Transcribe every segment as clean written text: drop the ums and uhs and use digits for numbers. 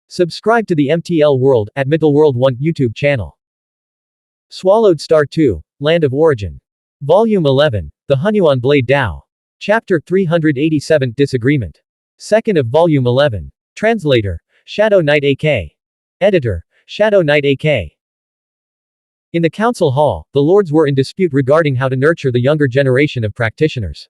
Subscribe to the MTL World at Middle World 1 YouTube channel. Swallowed Star 2, Land of Origin. Volume 11, The Xuanhuan Blade Dao. Chapter 387 Disagreement. Second of Volume 11. Translator, Shadow Knight AK. Editor, Shadow Knight AK. In the council hall, the lords were in dispute regarding how to nurture the younger generation of practitioners.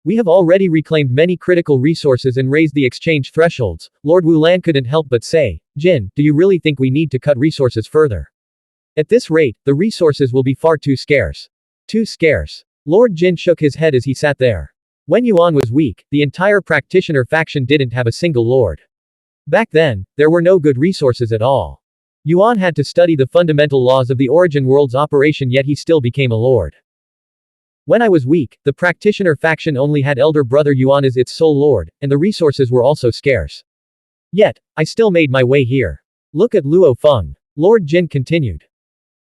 We have already reclaimed many critical resources and raised the exchange thresholds, Lord Wulan couldn't help but say. Jin, do you really think we need to cut resources further? At this rate, the resources will be far too scarce. Too scarce. Lord Jin shook his head as he sat there. When Yuan was weak, the entire practitioner faction didn't have a single lord. Back then, there were no good resources at all. Yuan had to study the fundamental laws of the origin world's operation, yet he still became a lord. When I was weak, the practitioner faction only had elder brother Yuan as its sole lord, and the resources were also scarce. Yet, I still made my way here. Look at Luo Feng. Lord Jin continued.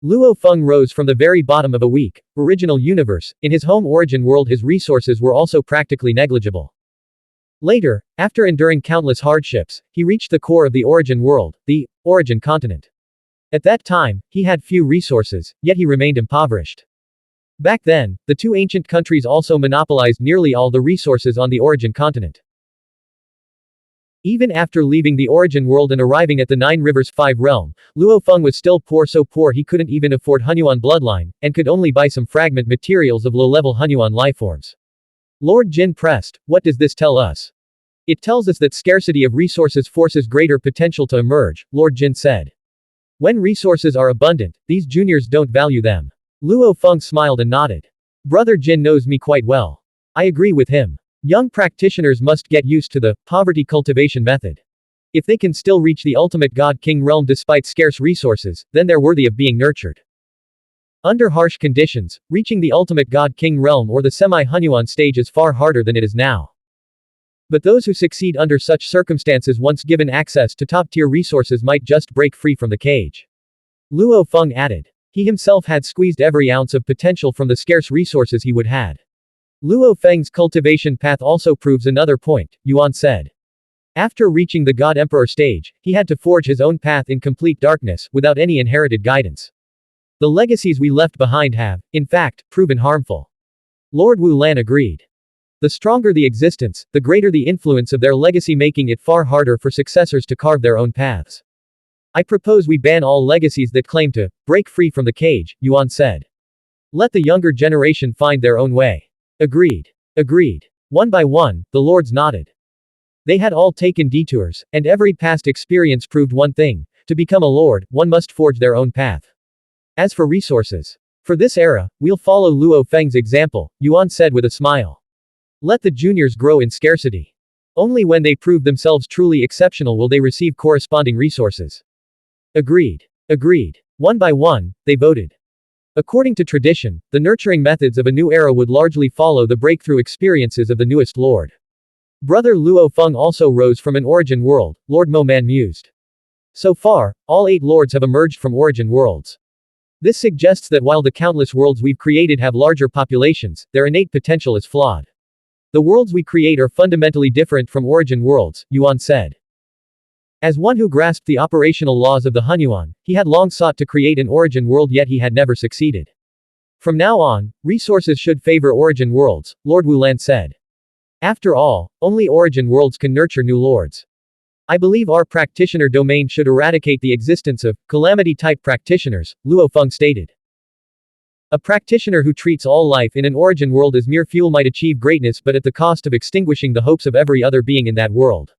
Luo Feng rose from the very bottom of a weak, original universe. In his home origin world his resources were also practically negligible. Later, after enduring countless hardships, he reached the core of the origin world, the origin continent. At that time, he had few resources, yet he remained impoverished. Back then, the two ancient countries also monopolized nearly all the resources on the origin continent. Even after leaving the origin world and arriving at the Nine Rivers 5 realm, Luo Feng was still poor, so poor he couldn't even afford Xuanhuan bloodline, and could only buy some fragment materials of low-level Xuanhuan lifeforms. Lord Jin pressed, what does this tell us? It tells us that scarcity of resources forces greater potential to emerge, Lord Jin said. When resources are abundant, these juniors don't value them. Luo Feng smiled and nodded. Brother Jin knows me quite well. I agree with him. Young practitioners must get used to the poverty cultivation method. If they can still reach the ultimate God King realm despite scarce resources, then they're worthy of being nurtured. Under harsh conditions, reaching the ultimate God King realm or the semi-Xuanhuan stage is far harder than it is now. But those who succeed under such circumstances once given access to top-tier resources might just break free from the cage. Luo Feng added. He himself had squeezed every ounce of potential from the scarce resources he would had. Luo Feng's cultivation path also proves another point, Yuan said. After reaching the God Emperor stage, he had to forge his own path in complete darkness, without any inherited guidance. The legacies we left behind have, in fact, proven harmful. Lord Wulan agreed. The stronger the existence, the greater the influence of their legacy, making it far harder for successors to carve their own paths. I propose we ban all legacies that claim to break free from the cage, Yuan said. Let the younger generation find their own way. Agreed. Agreed. One by one, the lords nodded. They had all taken detours, and every past experience proved one thing: to become a lord, one must forge their own path. As for resources, for this era, we'll follow Luo Feng's example, Yuan said with a smile. Let the juniors grow in scarcity. Only when they prove themselves truly exceptional will they receive corresponding resources. Agreed. Agreed. One by one, they voted. According to tradition, the nurturing methods of a new era would largely follow the breakthrough experiences of the newest lord. Brother Luo Feng also rose from an origin world, Lord Mo Man mused. So far, all 8 lords have emerged from origin worlds. This suggests that while the countless worlds we've created have larger populations, their innate potential is flawed. The worlds we create are fundamentally different from origin worlds, Yuan said. As one who grasped the operational laws of the Xuanhuan, he had long sought to create an origin world, yet he had never succeeded. From now on, resources should favor origin worlds, Lord Wulan said. After all, only origin worlds can nurture new lords. I believe our practitioner domain should eradicate the existence of calamity-type practitioners, Luo Feng stated. A practitioner who treats all life in an origin world as mere fuel might achieve greatness, but at the cost of extinguishing the hopes of every other being in that world.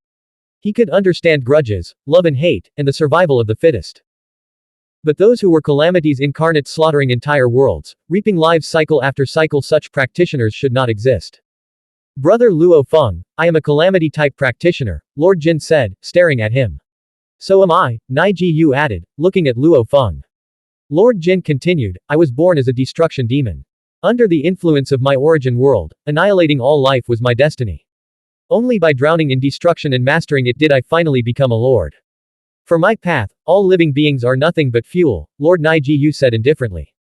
He could understand grudges, love and hate, and the survival of the fittest. But those who were calamities incarnate, slaughtering entire worlds, reaping lives cycle after cycle, such practitioners should not exist. Brother Luo Feng, I am a calamity-type practitioner, Lord Jin said, staring at him. So am I, Niji Yu added, looking at Luo Feng. Lord Jin continued, I was born as a destruction demon. Under the influence of my origin world, annihilating all life was my destiny. Only by drowning in destruction and mastering it did I finally become a lord. For my path, all living beings are nothing but fuel, Lord Niji Yu said indifferently.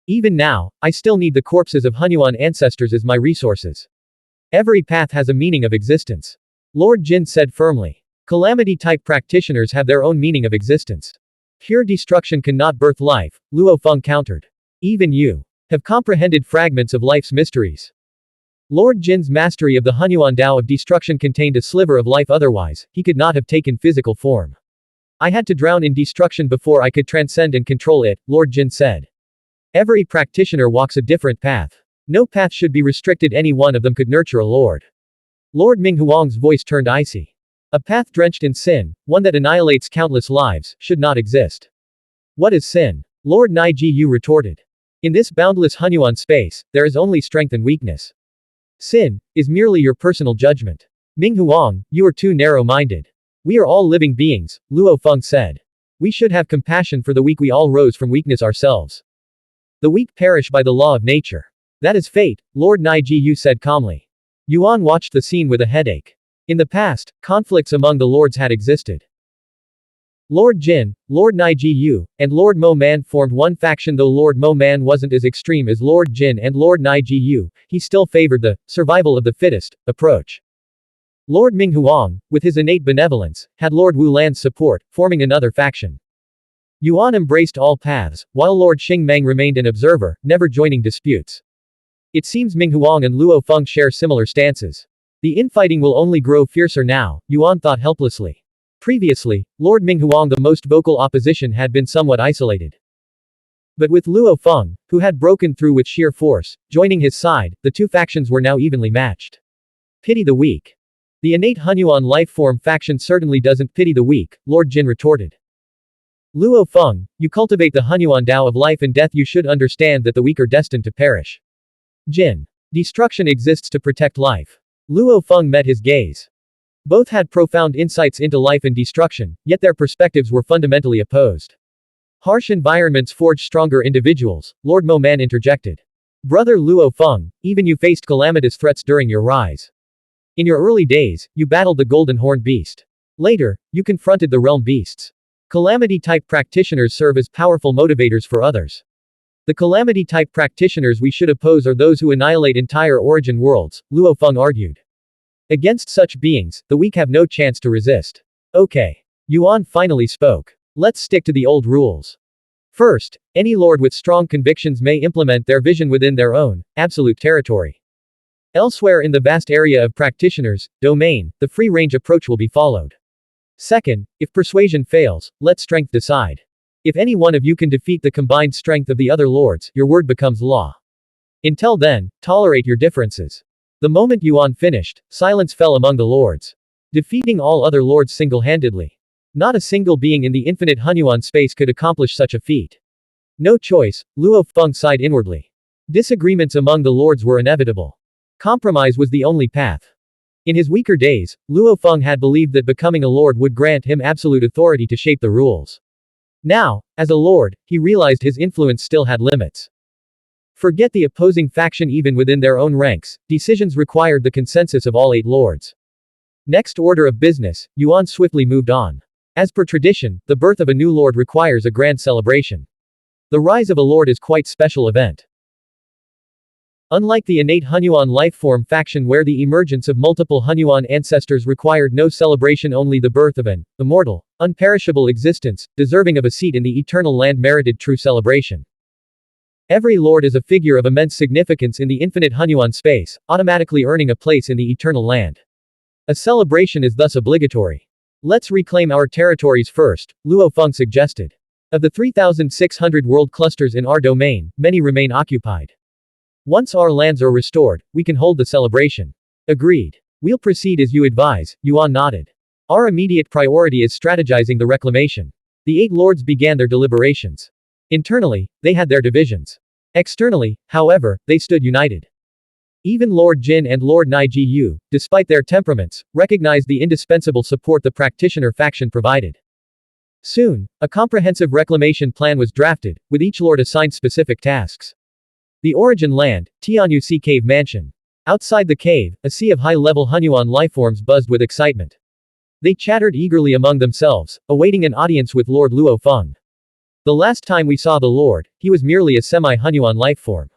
Even now, I still need the corpses of Xuanhuan ancestors as my resources. Every path has a meaning of existence. Lord Jin said firmly. Calamity-type practitioners have their own meaning of existence. Pure destruction cannot birth life, Luo Feng countered. Even you have comprehended fragments of life's mysteries. Lord Jin's mastery of the Hunyuan Tao of destruction contained a sliver of life, otherwise, he could not have taken physical form. I had to drown in destruction before I could transcend and control it, Lord Jin said. Every practitioner walks a different path. No path should be restricted, any one of them could nurture a lord. Lord Minghuang's voice turned icy. A path drenched in sin, one that annihilates countless lives, should not exist. What is sin? Lord Naijiu retorted. In this boundless Hunyuan space, there is only strength and weakness. Sin is merely your personal judgment. Minghuang, you are too narrow-minded. We are all living beings, Luo Feng said. We should have compassion for the weak. We all rose from weakness ourselves. The weak perish by the law of nature. That is fate, Lord Naijiu said calmly. Yuan watched the scene with a headache. In the past, conflicts among the lords had existed. Lord Jin, Lord Naijiu, and Lord Mo Man formed one faction. Though Lord Mo Man wasn't as extreme as Lord Jin and Lord Naijiu, he still favored the survival of the fittest approach. Lord Minghuang, with his innate benevolence, had Lord Wu Lan's support, forming another faction. Yuan embraced all paths, while Lord Xingmeng remained an observer, never joining disputes. It seems Minghuang and Luo Feng share similar stances. The infighting will only grow fiercer now, Yuan thought helplessly. Previously, Lord Minghuang, the most vocal opposition, had been somewhat isolated. But with Luo Feng, who had broken through with sheer force, joining his side, the two factions were now evenly matched. Pity the weak. The innate Hunyuan life-form faction certainly doesn't pity the weak, Lord Jin retorted. Luo Feng, you cultivate the Hunyuan Tao of life and death. You should understand that the weak are destined to perish. Jin. Destruction exists to protect life. Luo Feng met his gaze. Both had profound insights into life and destruction, yet their perspectives were fundamentally opposed. Harsh environments forge stronger individuals, Lord Mo Man interjected. Brother Luo Feng, even you faced calamitous threats during your rise. In your early days, you battled the golden horned beast. Later, you confronted the realm beasts. Calamity-type practitioners serve as powerful motivators for others. The calamity-type practitioners we should oppose are those who annihilate entire origin worlds, Luo Feng argued. Against such beings, the weak have no chance to resist. Okay. Yuan finally spoke. Let's stick to the old rules. First, any lord with strong convictions may implement their vision within their own, absolute territory. Elsewhere in the vast area of practitioners' domain, the free-range approach will be followed. Second, if persuasion fails, let strength decide. If any one of you can defeat the combined strength of the other lords, your word becomes law. Until then, tolerate your differences. The moment Yuan finished, silence fell among the lords. Defeating all other lords single-handedly. Not a single being in the infinite Hunyuan space could accomplish such a feat. No choice, Luo Feng sighed inwardly. Disagreements among the lords were inevitable. Compromise was the only path. In his weaker days, Luo Feng had believed that becoming a lord would grant him absolute authority to shape the rules. Now, as a lord, he realized his influence still had limits. Forget the opposing faction. Even within their own ranks, decisions required the consensus of all 8 lords. Next order of business, Yuan swiftly moved on. As per tradition, the birth of a new lord requires a grand celebration. The rise of a lord is quite special event. Unlike the innate Hunyuan lifeform faction where the emergence of multiple Hunyuan ancestors required no celebration, only the birth of an immortal, unperishable existence, deserving of a seat in the eternal land merited true celebration. Every lord is a figure of immense significance in the infinite Hunyuan space, automatically earning a place in the eternal land. A celebration is thus obligatory. Let's reclaim our territories first, Luo Feng suggested. Of the 3,600 world clusters in our domain, many remain occupied. Once our lands are restored, we can hold the celebration. Agreed. We'll proceed as you advise, Yuan nodded. Our immediate priority is strategizing the reclamation. The 8 lords began their deliberations. Internally, they had their divisions. Externally, however, they stood united. Even Lord Jin and Lord Naijiu, despite their temperaments, recognized the indispensable support the practitioner faction provided. Soon, a comprehensive reclamation plan was drafted, with each lord assigned specific tasks. The origin land, Tianyu Sea Cave Mansion. Outside the cave, a sea of high-level Hunyuan lifeforms buzzed with excitement. They chattered eagerly among themselves, awaiting an audience with Lord Luo Feng. The last time we saw the Lord, he was merely a semi-Hunyuan lifeform.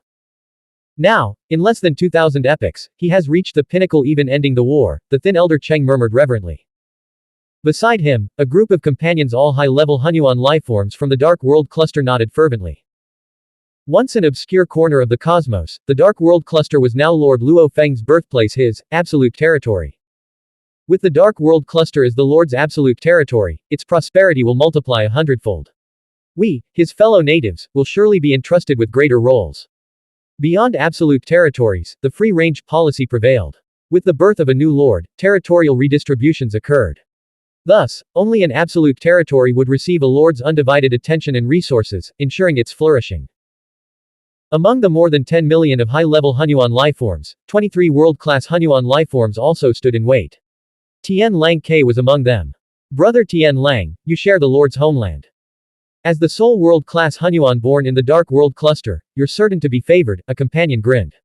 Now, in less than 2,000 epochs, he has reached the pinnacle, even ending the war, the thin elder Cheng murmured reverently. Beside him, a group of companions, all high-level Hunyuan lifeforms from the Dark World Cluster, nodded fervently. Once an obscure corner of the cosmos, the Dark World Cluster was now Lord Luo Feng's birthplace, his absolute territory. With the Dark World Cluster as the Lord's absolute territory, its prosperity will multiply 100-fold. We, his fellow natives, will surely be entrusted with greater roles. Beyond absolute territories, the free-range policy prevailed. With the birth of a new lord, territorial redistributions occurred. Thus, only an absolute territory would receive a lord's undivided attention and resources, ensuring its flourishing. Among the more than 10 million of high-level Hunyuan lifeforms, 23 world-class Hunyuan lifeforms also stood in wait. Tian Lang Ke was among them. Brother Tian Lang, you share the Lord's homeland. As the sole world-class Hunyuan born in the Dark World Cluster, you're certain to be favored, a companion grinned.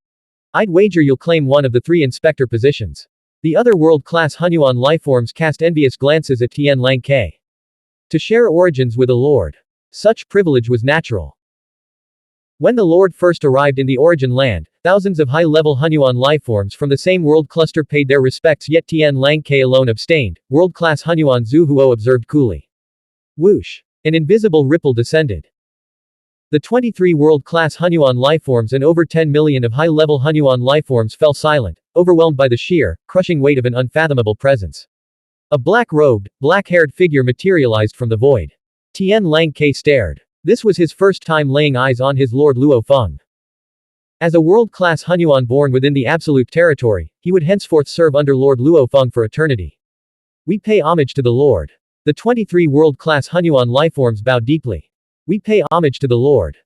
I'd wager you'll claim one of the 3 inspector positions. The other world-class Hunyuan lifeforms cast envious glances at Tian Lang Ke. To share origins with a lord. Such privilege was natural. When the Lord first arrived in the origin land, thousands of high-level Hunyuan lifeforms from the same world cluster paid their respects, yet Tian Lang Ke alone abstained. World-class Hunyuan Zhu Huo observed coolly. Whoosh! An invisible ripple descended. The 23 world-class Hunyuan lifeforms and over 10 million of high-level Hunyuan lifeforms fell silent, overwhelmed by the sheer, crushing weight of an unfathomable presence. A black-robed, black-haired figure materialized from the void. Tian Lang Ke stared. This was his first time laying eyes on his Lord Luo Feng. As a world-class Hunyuan born within the absolute territory, he would henceforth serve under Lord Luo Feng for eternity. We pay homage to the Lord. The 23 world-class Hunyuan lifeforms bowed deeply. We pay homage to the Lord.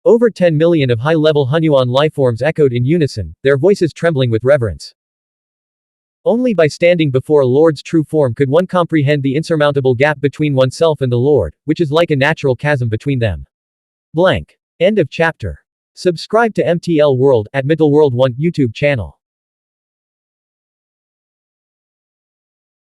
Over 10 million of high-level Hunyuan lifeforms echoed in unison, their voices trembling with reverence. Only by standing before a Lord's true form could one comprehend the insurmountable gap between oneself and the Lord, which is like a natural chasm between them. Blank. End of chapter. Subscribe to MTL World at Mittel World 1 YouTube channel.